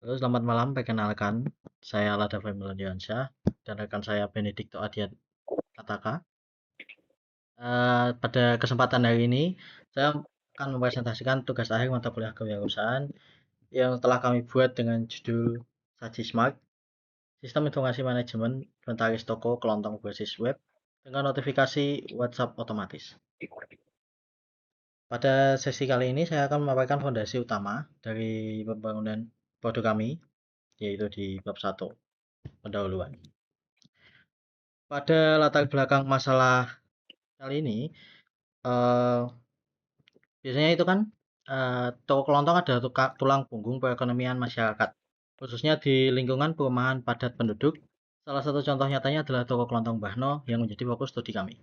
Halo, selamat malam. Perkenalkan, saya Lada Femiladiansyah dan rekan saya Benedikto Adian Ataka. Pada kesempatan hari ini, saya akan mempresentasikan tugas akhir mata kuliah kewirausahaan yang telah kami buat dengan judul Saji Smart, Sistem Informasi Manajemen Inventaris Toko Kelontong Berbasis Web dengan notifikasi WhatsApp otomatis. Pada sesi kali ini, saya akan memaparkan fondasi utama dari pembangunan produk kami, yaitu di bab 1, pendahuluan. Pada latar belakang masalah kali ini, eh, biasanya itu kan toko kelontong adalah tulang punggung perekonomian masyarakat, khususnya di lingkungan perumahan padat penduduk. Salah satu contoh nyatanya adalah toko kelontong Bahno yang menjadi fokus studi kami.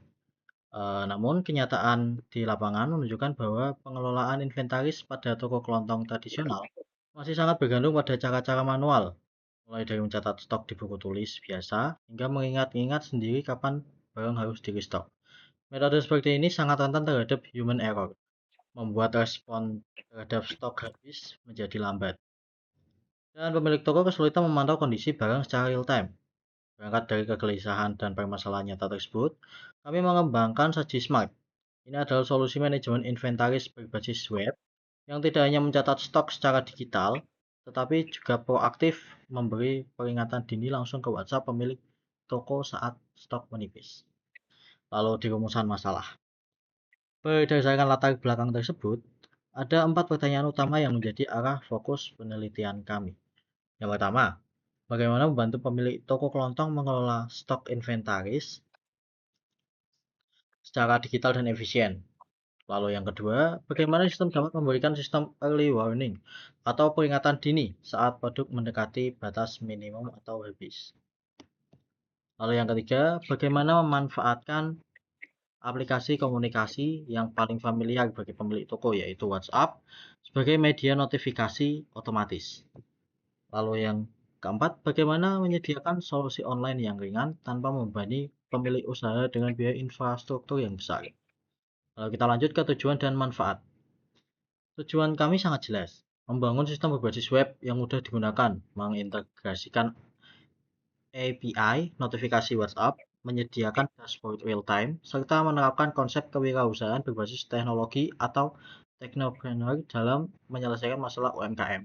Namun kenyataan di lapangan menunjukkan bahwa pengelolaan inventaris pada toko kelontong tradisional masih sangat bergantung pada cara-cara manual, mulai dari mencatat stok di buku tulis biasa hingga mengingat-ingat sendiri kapan barang harus di restock. Metode seperti ini sangat rentan terhadap human error, membuat respon terhadap stok habis menjadi lambat. Dan pemilik toko kesulitan memantau kondisi barang secara real time. Berangkat dari kegelisahan dan permasalahan nyata tersebut, kami mengembangkan Saji Smart. Ini adalah solusi manajemen inventaris berbasis web yang tidak hanya mencatat stok secara digital, tetapi juga proaktif memberi peringatan dini langsung ke WhatsApp pemilik toko saat stok menipis. Lalu di rumusan masalah. Berdasarkan latar belakang tersebut, ada 4 pertanyaan utama yang menjadi arah fokus penelitian kami. Yang pertama, bagaimana membantu pemilik toko kelontong mengelola stok inventaris secara digital dan efisien. Lalu yang kedua, bagaimana sistem dapat memberikan sistem early warning atau peringatan dini saat produk mendekati batas minimum atau habis. Lalu yang ketiga, bagaimana memanfaatkan aplikasi komunikasi yang paling familiar bagi pemilik toko yaitu WhatsApp sebagai media notifikasi otomatis. Lalu yang keempat, bagaimana menyediakan solusi online yang ringan tanpa membebani pemilik usaha dengan biaya infrastruktur yang besar. Lalu kita lanjut ke tujuan dan manfaat. Tujuan kami sangat jelas, membangun sistem berbasis web yang mudah digunakan, mengintegrasikan API, notifikasi WhatsApp, menyediakan dashboard real-time, serta menerapkan konsep kewirausahaan berbasis teknologi atau technopreneur dalam menyelesaikan masalah UMKM.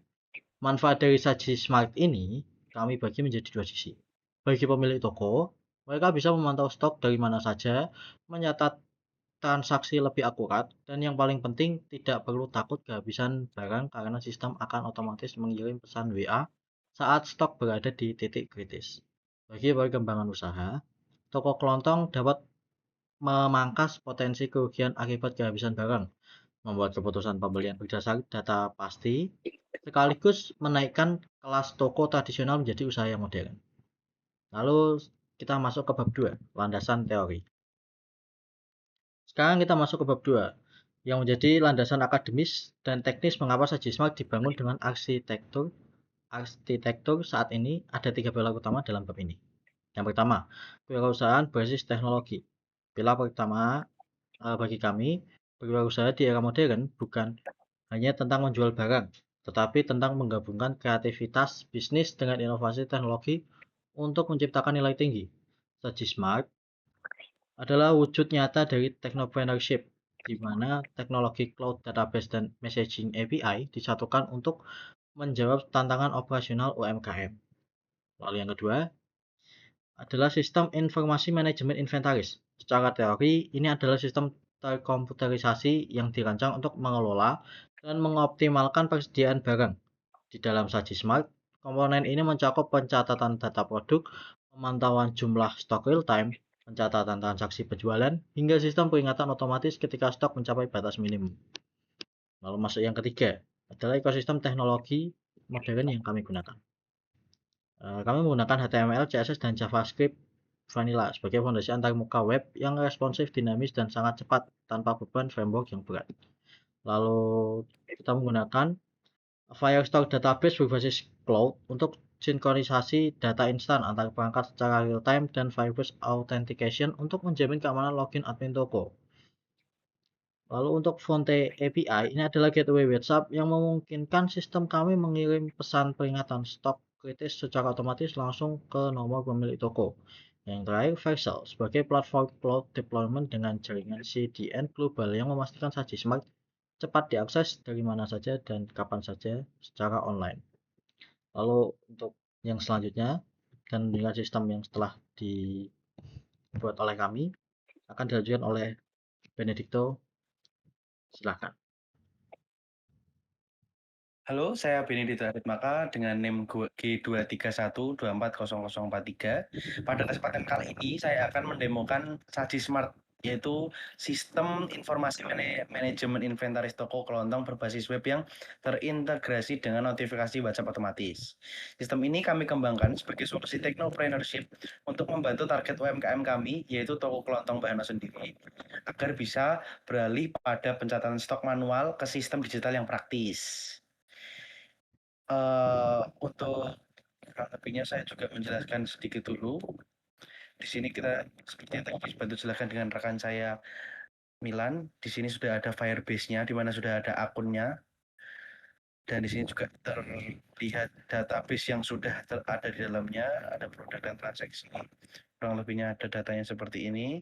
Manfaat dari Saji Smart ini kami bagi menjadi dua sisi. Bagi pemilik toko, mereka bisa memantau stok dari mana saja, mencatat transaksi lebih akurat, dan yang paling penting tidak perlu takut kehabisan barang karena sistem akan otomatis mengirim pesan WA saat stok berada di titik kritis. Bagi perkembangan usaha, toko kelontong dapat memangkas potensi kerugian akibat kehabisan barang, membuat keputusan pembelian berdasar data pasti, sekaligus menaikkan kelas toko tradisional menjadi usaha yang modern. Lalu kita masuk ke bab 2, landasan teori. Sekarang kita masuk ke bab 2, yang menjadi landasan akademis dan teknis mengapa Saji Smart dibangun dengan arsitektur. Arsitektur saat ini ada 3 pilar utama dalam bab ini. Yang pertama, kewirausahaan berbasis teknologi. Pilar pertama bagi kami, berwirausaha di era modern bukan hanya tentang menjual barang, tetapi tentang menggabungkan kreativitas bisnis dengan inovasi teknologi untuk menciptakan nilai tinggi. Saji Smart adalah wujud nyata dari technopreneurship, di mana teknologi cloud database dan messaging API disatukan untuk menjawab tantangan operasional UMKM. Lalu yang kedua adalah sistem informasi manajemen inventaris. Secara teori, ini adalah sistem terkomputerisasi yang dirancang untuk mengelola dan mengoptimalkan persediaan barang. Di dalam Saji Smart, komponen ini mencakup pencatatan data produk, pemantauan jumlah stok real time, pencatatan transaksi penjualan, hingga sistem peringatan otomatis ketika stok mencapai batas minimum. Lalu masuk yang ketiga, adalah ekosistem teknologi modern yang kami gunakan. Kami menggunakan HTML, CSS, dan JavaScript vanilla sebagai fondasi antarmuka web yang responsif, dinamis, dan sangat cepat tanpa beban framework yang berat. Lalu kita menggunakan Firestore Database berbasis cloud untuk sinkronisasi data instan antar perangkat secara real-time dan Firebase Authentication untuk menjamin keamanan login admin toko. Lalu untuk Fonte API, ini adalah gateway WhatsApp yang memungkinkan sistem kami mengirim pesan peringatan stok kritis secara otomatis langsung ke nomor pemilik toko. Yang terakhir, Vercel sebagai platform cloud deployment dengan jaringan CDN global yang memastikan saji smart cepat diakses dari mana saja dan kapan saja secara online. Lalu untuk yang selanjutnya, dan dengan sistem yang setelah dibuat oleh kami, akan dilanjutkan oleh Benedicto. Silakan. Halo, saya Benedito Maka dengan NIM G231240043. Pada kesempatan kali ini saya akan mendemokan Saji Smart, yaitu sistem informasi manajemen inventaris toko kelontong berbasis web yang terintegrasi dengan notifikasi WhatsApp otomatis. Sistem ini kami kembangkan sebagai solusi technopreneurship untuk membantu target UMKM kami, yaitu toko kelontong Bahana sendiri, agar bisa beralih pada pencatatan stok manual ke sistem digital yang praktis. Untuk kurang lebihnya saya juga menjelaskan sedikit dulu. Di sini kita seperti yang tadi bantu jelaskan dengan rekan saya Milan. Di sini sudah ada Firebase-nya, di mana sudah ada akunnya. Dan di sini juga terlihat database yang sudah ada di dalamnya, ada produk dan transaksi. Kurang lebihnya ada datanya seperti ini.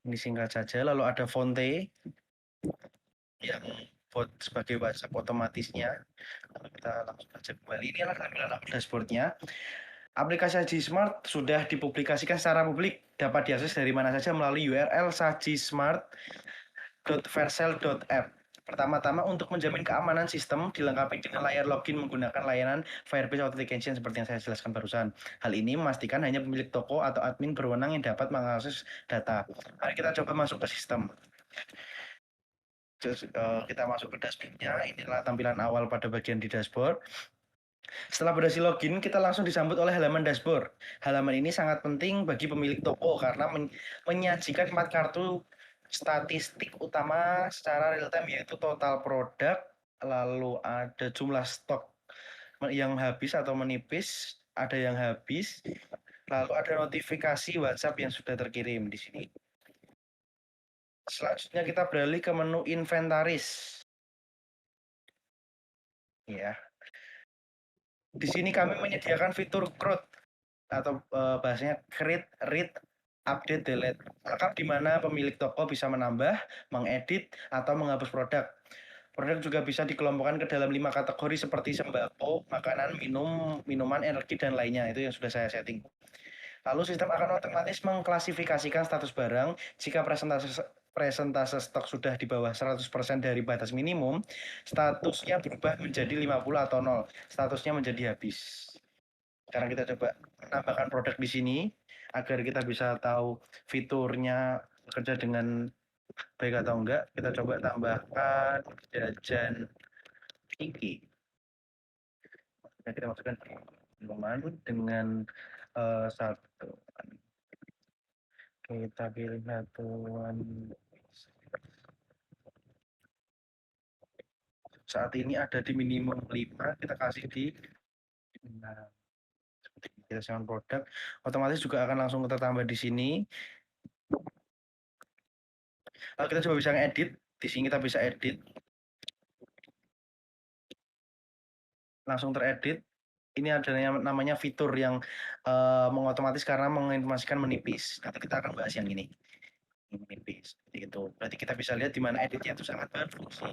Ini singkat saja. Lalu ada Fonte yang buat sebagai WhatsApp otomatisnya. Lalu kita langsung saja kembali. Ini adalah tampilan dashboardnya. Aplikasi Saji Smart sudah dipublikasikan secara publik, dapat diakses dari mana saja melalui URL sajismart.vercel.app. Pertama-tama untuk menjamin keamanan sistem dilengkapi dengan layar login menggunakan layanan Firebase Authentication seperti yang saya jelaskan barusan. Hal ini memastikan hanya pemilik toko atau admin berwenang yang dapat mengakses data. Mari kita coba masuk ke sistem. Kita masuk ke dashboardnya. Inilah tampilan awal pada bagian di dashboard. Setelah berhasil login, kita langsung disambut oleh halaman dashboard. Halaman ini sangat penting bagi pemilik toko karena menyajikan 4 kartu statistik utama secara real time, yaitu total produk, lalu ada jumlah stok yang habis atau menipis, ada yang habis, lalu ada notifikasi WhatsApp yang sudah terkirim di sini. Selanjutnya kita beralih ke menu inventaris. Ya. Di sini kami menyediakan fitur CRUD atau bahasanya create, read, update, delete. Lengkap di mana pemilik toko bisa menambah, mengedit, atau menghapus produk. Produk juga bisa dikelompokkan ke dalam 5 kategori seperti sembako, makanan, minuman, energi, dan lainnya. Itu yang sudah saya setting. Lalu sistem akan otomatis mengklasifikasikan status barang. Jika presentase stok sudah di bawah 100% dari batas minimum, statusnya berubah menjadi 50 atau 0. Statusnya menjadi habis. Sekarang kita coba menambahkan produk di sini agar kita bisa tahu fiturnya bekerja dengan baik atau enggak. Kita coba tambahkan jajan tinggi. Nah, kita masukkan minuman dengan satu. Kita pilih satuan. Saat ini ada di minimum 5, kita kasih di nah, kita siapkan produk, otomatis juga akan langsung tertambah di sini. Lalu kita coba bisa ngedit, di sini kita bisa edit, langsung teredit. Ini ada namanya fitur yang mengotomatis karena menginformasikan menipis. Nanti kita akan bahas yang ini menipis. Seperti itu. Berarti kita bisa lihat di mana editnya itu sangat berfungsi.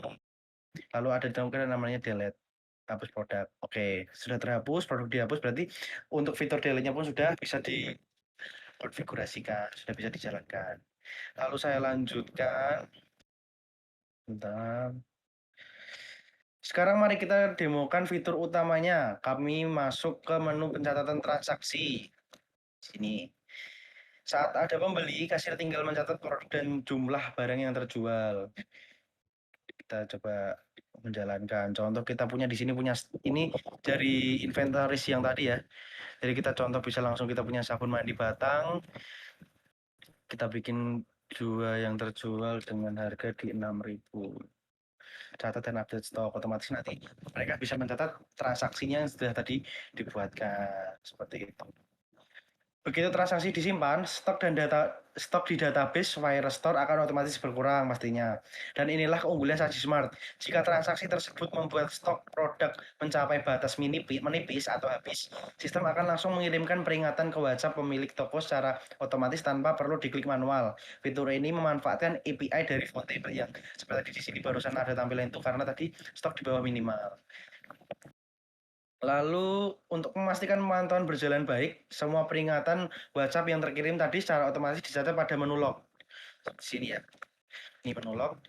Lalu ada namanya delete, hapus produk. Oke, sudah terhapus, produk dihapus, berarti untuk fitur delete-nya pun sudah bisa dikonfigurasikan, sudah bisa dijalankan. Lalu saya lanjutkan. Bentar. Sekarang mari kita demokan fitur utamanya. Kami masuk ke menu pencatatan transaksi. Sini. Saat ada pembeli, kasir tinggal mencatat produk dan jumlah barang yang terjual. Kita coba menjalankan. Contoh kita punya di sini punya ini dari inventaris yang tadi ya. Jadi kita contoh bisa langsung kita punya sabun mandi batang. Kita bikin 2 yang terjual dengan harga di 6.000. Catat dan update stok, otomatis nanti mereka bisa mencatat transaksinya yang sudah tadi dibuatkan seperti itu. Begitu transaksi disimpan, stok di database Firestore akan otomatis berkurang pastinya. Dan inilah keunggulan SajiSmart. Jika transaksi tersebut membuat stok produk mencapai batas menipis atau habis, sistem akan langsung mengirimkan peringatan ke WhatsApp pemilik toko secara otomatis tanpa perlu diklik manual. Fitur ini memanfaatkan API dari Fonte yang seperti di sini barusan ada tampilan itu karena tadi stok di bawah minimal. Lalu untuk memastikan pemantauan berjalan baik, semua peringatan WhatsApp yang terkirim tadi secara otomatis dicatat pada menu log. Di sini ya, ini menu log.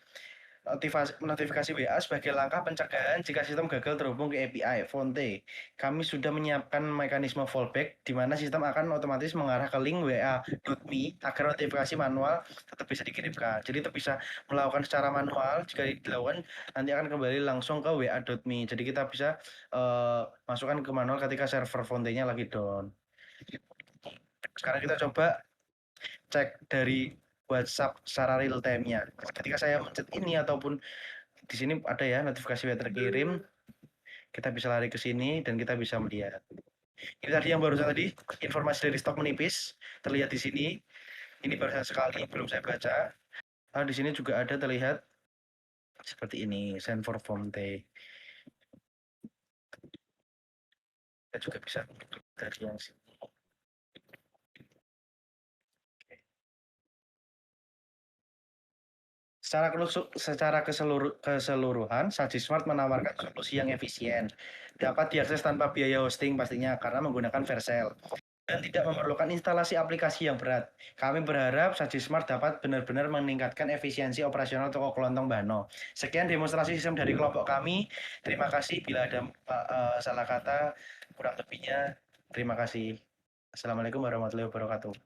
Notifikasi WA sebagai langkah pencegahan jika sistem gagal terhubung ke API Fonte. Kami sudah menyiapkan mekanisme fallback di mana sistem akan otomatis mengarah ke link wa.me agar notifikasi manual tetap bisa dikirimkan. Jadi tetap bisa melakukan secara manual, jika dilakukan nanti akan kembali langsung ke wa.me. Jadi kita bisa masukkan ke manual ketika server Fonte-nya lagi down. Sekarang kita coba cek dari WhatsApp secara real time-nya. Ketika saya mencet ini ataupun di sini ada ya notifikasi yang terkirim, kita bisa lari ke sini dan kita bisa melihat. Ini tadi yang barusan tadi informasi dari stok menipis terlihat di sini. Ini barusan sekali belum saya baca. Di sini juga ada terlihat seperti ini send for Fonte. Kita juga bisa dari yang sini. Secara keseluruhan, SajiSmart menawarkan solusi yang efisien, dapat diakses tanpa biaya hosting pastinya karena menggunakan Vercel, dan tidak memerlukan instalasi aplikasi yang berat. Kami berharap SajiSmart dapat benar-benar meningkatkan efisiensi operasional toko kelontong Bano. Sekian demonstrasi sistem dari kelompok kami. Terima kasih bila ada salah kata, kurang lebihnya. Terima kasih. Assalamualaikum warahmatullahi wabarakatuh.